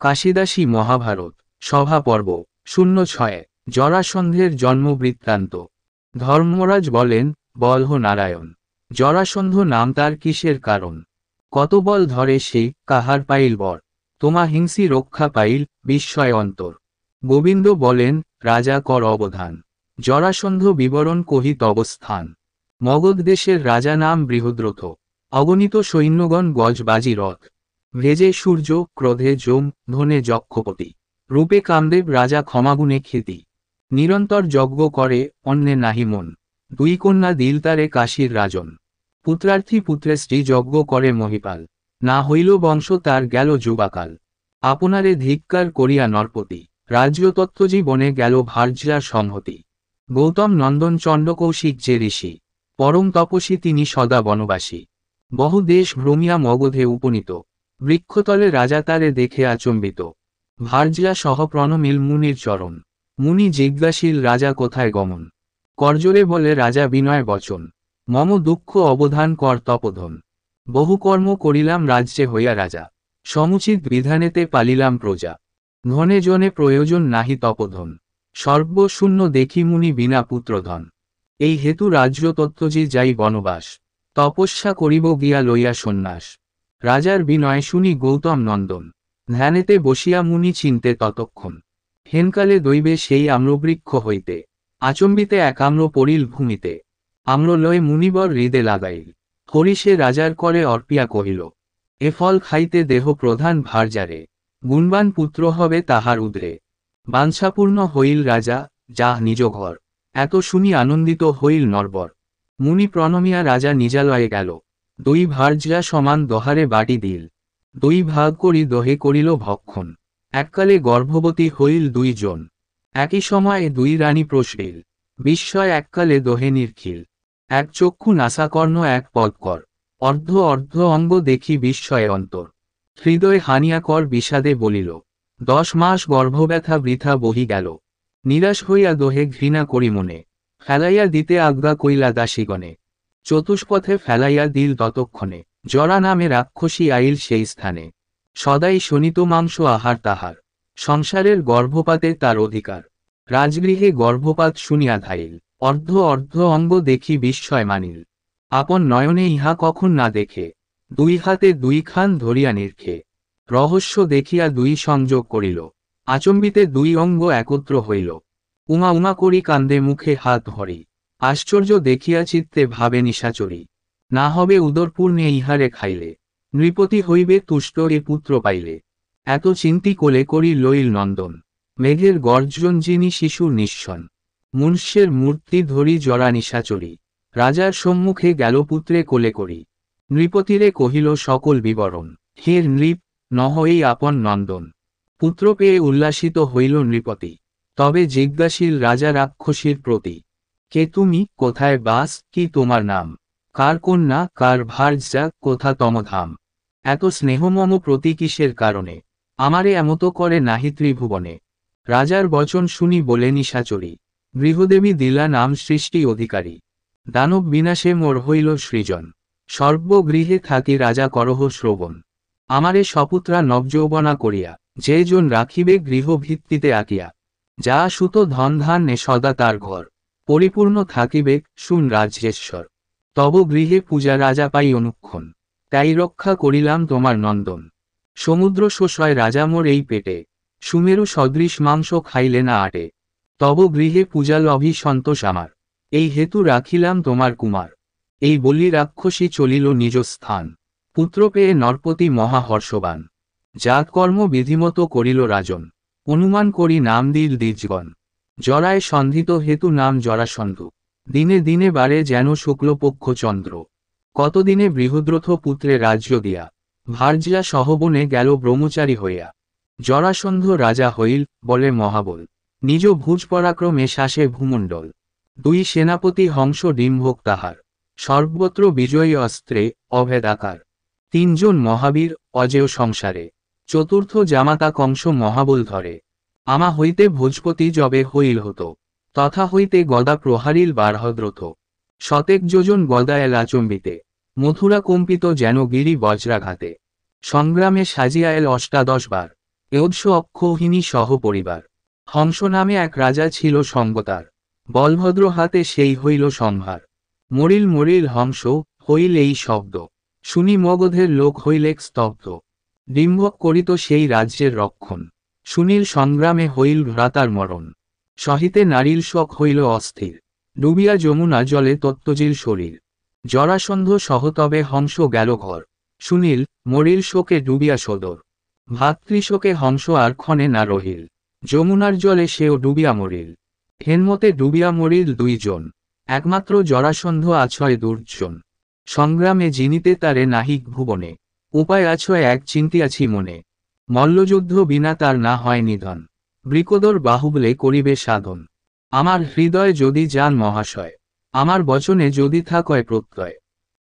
কাশিদাসী মহাভারত সভা পর্ব ০৬ জরাসন্ধের জন্মবৃত্তান্ত। ধর্মরাজ বলেন, বলহ নারায়ণ। জরাসন্ধ নাম তার কিসের কারণ? কত বল ধরে সে, কাহার পাইল বর? তোমা হিংসি রক্ষা পাইল, বিস্ময় অন্তর। গোবিন্দ বলেন, রাজা কর অবধান। জরাসন্ধ বিবরণ কহিত অবস্থান। মগধ দেশের রাজা নাম বৃহদ্রথ। অগণিত সৈন্যগণ গজবাজি রথ। ভেজে সূর্য, ক্রোধে যম, ধনে যক্ষপতি। রূপে কামদেব রাজা ক্ষমাগুণে খ্যাতি। নিরন্তর যজ্ঞ করে, অন্যে নাহি মন। দুই কন্যা দিল তারে কাশীর রাজন। পুত্রার্থী পুত্রেষ্টি যজ্ঞ করে মহিপাল। না হইল বংশ তার গেল যুবাকাল। আপনারে ধিক্কার করিয়া নরপতি। রাজ্যতত্ত্বজী বনে গেল ভার্যা সংহতি। গৌতম নন্দন চণ্ডকৌশিক যে ঋষি। পরম তপস্বী তিনি সদা বনবাসী। বহু দেশ ভ্রমিয়া মগধে উপনীত। বৃক্ষতলে রাজা তারে দেখে আচম্বিত। ভার্যা সহ প্রণমিল মুনির চরণ। মুনি জিজ্ঞাসিল রাজা কোথায় গমন? করজোরে বলে রাজা বিনয় বচন। মম দুঃখ অবধান কর তপোধন। বহু কর্ম করিলাম রাজ্যে হইয়া রাজা। সমুচিত বিধানেতে পালিলাম প্রজা। ধনে জনে প্রয়োজন নাহি তপোধন। সর্বশূন্য দেখি মুনি বিনা পুত্রধন। এই হেতু রাজ্যতত্ত্বজি যাই বনবাস। তপস্যা করিব গিয়া লইয়া সন্ন্যাস। রাজার বিনয় শুনি গৌতম নন্দন। ধ্যানেতে বসিয়া মুনি চিনতে ততক্ষণ। হেনকালে দৈবে সেই আম্রবৃক্ষ হইতে। আচম্বিতে এক আম্র পড়িল ভূমিতে। আম্র লয়ে মুনিবর হৃদে লাগাইল। হরিষে রাজার করে অর্পিয়া কহিল, এ ফল খাইতে দেহ প্রধান ভার্যারে। গুণবান পুত্র হবে তাহার উদরে। বাঞ্ছাপূর্ণ হইল রাজা, যা নিজ ঘর। এত শুনি আনন্দিত হইল নরবর। মুনি প্রণমিয়া রাজা নিজালয়ে গেল। দুই ভার্যা সমান দহারে বাটি দিল। দুই ভাগ করি দহে করিল ভক্ষণ। এককালে গর্ভবতী হইল দুইজন। একই সময়ে দুই রানী প্রসরিল। বিস্ময় এককালে দহে নির্খিল। এক চক্ষু নাসাকর্ণ এক পদকর। অর্ধ অর্ধ অঙ্গ দেখি বিস্ময়ে অন্তর। হৃদয় হানিয়া কর বিষাদে বলিল, 10 মাস গর্ভব্যথা বৃথা বহি গেল। নিরাশ হইয়া দহে ঘৃণা করি মনে। ফেলাইয়া দিতে আজ্ঞা কইলা দাসীগণে। চতুষ্পথে ফেলাইয়া দিল ততক্ষণে। জরা নামে রাক্ষসী আইল সেই স্থানে। সদাই শোনিত মাংস আহার তাহার। সংসারের গর্ভপাতে তার অধিকার। রাজগৃহে গর্ভপাত শুনিয়া ধাইল। অর্ধ অর্ধ অঙ্গ দেখি বিস্ময় মানিল। আপন নয়নে ইহা কখন না দেখে। দুই হাতে দুই খান ধরিয়া নির্খে। রহস্য দেখিয়া দুই সংযোগ করিল। আচম্বিতে দুই অঙ্গ একত্র হইল। উমা উমা করি কান্দে মুখে হাত ধরি। আশ্চর্য দেখিয়া চিত্তে ভাবে নিশাচরি। না হবে উদরপূর্ণে ইহারে খাইলে। নৃপতি হইবে তুষ্ট এ পুত্র পাইলে। এত চিন্তি কোলে করি লইল নন্দন। মেঘের গর্জন যিনি শিশুর নিঃসন। মনুষ্যের মূর্তি ধরি জরা নিশাচরি। রাজার সম্মুখে গেল পুত্রে কোলে করি। নৃপতিরে কহিল সকল বিবরণ। হে নৃপ, নহ এই আপন নন্দন। পুত্র পেয়ে উল্লাসিত হইল নৃপতি। তবে জিজ্ঞাসিল রাজা রাক্ষসীর প্রতি, কে তুমি, কোথায় বাস, কি তোমার নাম? কার কন্যা, কার ভার্যা, কোথা তমধাম? এত স্নেহমম প্রতি কিসের কারণে? আমারে এমত করে নাহি ত্রিভুবনে। রাজার বচন শুনি বলে নিশাচরি, গৃহদেবী দিলা নাম সৃষ্টি অধিকারী। দানব বিনাশে মোর হইল সৃজন। সর্বগৃহে থাকি রাজা করহ শ্রবণ। আমারে সপুত্রা নবযৌবনা করিয়া, যে জন রাখিবে গৃহ ভিত্তিতে আঁকিয়া। যা সুত ধন ধান্যে সদা তার ঘর। পরিপূর্ণ থাকিবে, শুন রাজ্যেশ্বর। তব গৃহে পূজা রাজা পাই অনুক্ষণ। তাই রক্ষা করিলাম তোমার নন্দন। সমুদ্র শোষয় রাজা মোর এই পেটে। সুমেরু সদৃশ মাংস খাইলে না আটে। তব গৃহে পূজা লভি সন্তোষ আমার। এই হেতু রাখিলাম তোমার কুমার। এই বলি রাক্ষসী চলিল নিজ স্থান। পুত্র পেয়ে নরপতি মহা হর্ষবান। জাতকর্ম বিধিমত করিল রাজন। অনুমান করি নাম দিল দ্বিজগণ। জরায় সন্ধিত হেতু নাম জরাসন্ধু। দিনে দিনে বাড়ে যেন শুক্লপক্ষ চন্দ্র। কতদিনে বৃহদ্রথ পুত্রে রাজ্য দিয়া। ভার্যা সহবনে গেল ব্রহ্মচারী হইয়া। জরাসন্ধ রাজা হইল, বলে মহাবল। নিজ ভুজ পরাক্রমে শাসে ভূমণ্ডল। দুই সেনাপতি হংস ডিম্ভক তাহার। সর্বত্র বিজয়ী অস্ত্রে, অভেদ আকার। 3 জন মহাবীর, অজেয় সংসারে। চতুর্থ জামাতা কংস মহাবল ধরে। আমা হইতে ভোজপতি যবে হইল হতো। তথা হইতে গদা প্রহারিল বারহদ্রথ। শতেক যোজন গদা এল আচম্বিতে। মথুরা কম্পিত যেন গিরি বজ্রাঘাতে। সংগ্রামে সাজিয়া এল 18 বার। এওৎস অক্ষৌহিনী সহ পরিবার। হংস নামে এক রাজা ছিল সঙ্গতার, বলভদ্র হাতে সেই হইল সংহার। মরিল মরিল হংস, হইল এই শব্দ, শুনি মগধের লোক হইলেক স্তব্ধ। ডিম্বক করিত সেই রাজ্যের রক্ষণ, সুনীল সংগ্রামে হইল ভ্রাতার মরণ। সহিতে নারীর শোক হইল অস্থির, ডুবিয়া যমুনা জলে তত্ত্বজিল শরীর। জরাসন্ধ সহতবে হংস গেল ঘর, সুনীল মরিল শোকে ডুবিয়া সদর। ভাতৃশোকে হংস আর ক্ষণে না রহিল, যমুনার জলে সেও ডুবিয়া মরিল। হেনমতে ডুবিয়া মরিল দুইজন, একমাত্র জরাসন্ধ আছয় দুর্জন। সংগ্রামে জিনিতে তারে নাহিক ভুবনে, উপায় আছয় এক চিন্তিয়াছি মনে। মল্লযুদ্ধ বিনা তার না হয় নিধন, বৃকোদর বাহুবলে করিবে সাধন। আমার হৃদয় যদি যান মহাশয়, আমার বচনে যদি থাকয় প্রত্যয়।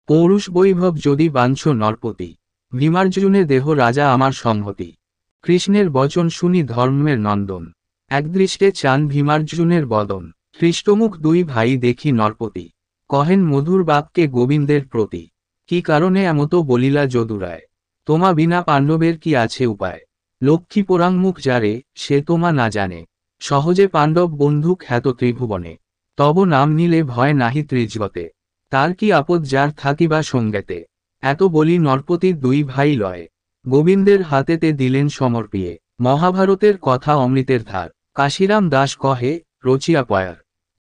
পৌরুষ বৈভব যদি বাঞ্ছ নরপতি, ভীমার্জুনে দেহ রাজা আমার সংহতি। কৃষ্ণের বচন শুনি ধর্মের নন্দন, একদৃষ্টে চান ভীমার্জুনের বদন। হৃষ্টমুখ দুই ভাই দেখি নরপতি, কহেন মধুর বাক্যে গোবিন্দের প্রতি। কি কারণে এমত বলিলা যদুরায়, তোমা বিনা পাণ্ডবের কি আছে উপায়। লক্ষ্মী পোড়াংমুখ যারে, সে তোমা না জানে, সহজে পাণ্ডব বন্ধু খ্যাত ত্রিভুবনে। তব নাম নিলে ভয় নাহি ত্রিজগতে, তার কি আপদ যার থাকিবা সঙ্গেতে। এত বলি নরপতির দুই ভাই লয়, গোবিন্দের হাতেতে দিলেন সমর্পিয়ে। মহাভারতের কথা অমৃতের ধার, কাশিরাম দাস কহে, রচিয়া পয়ার।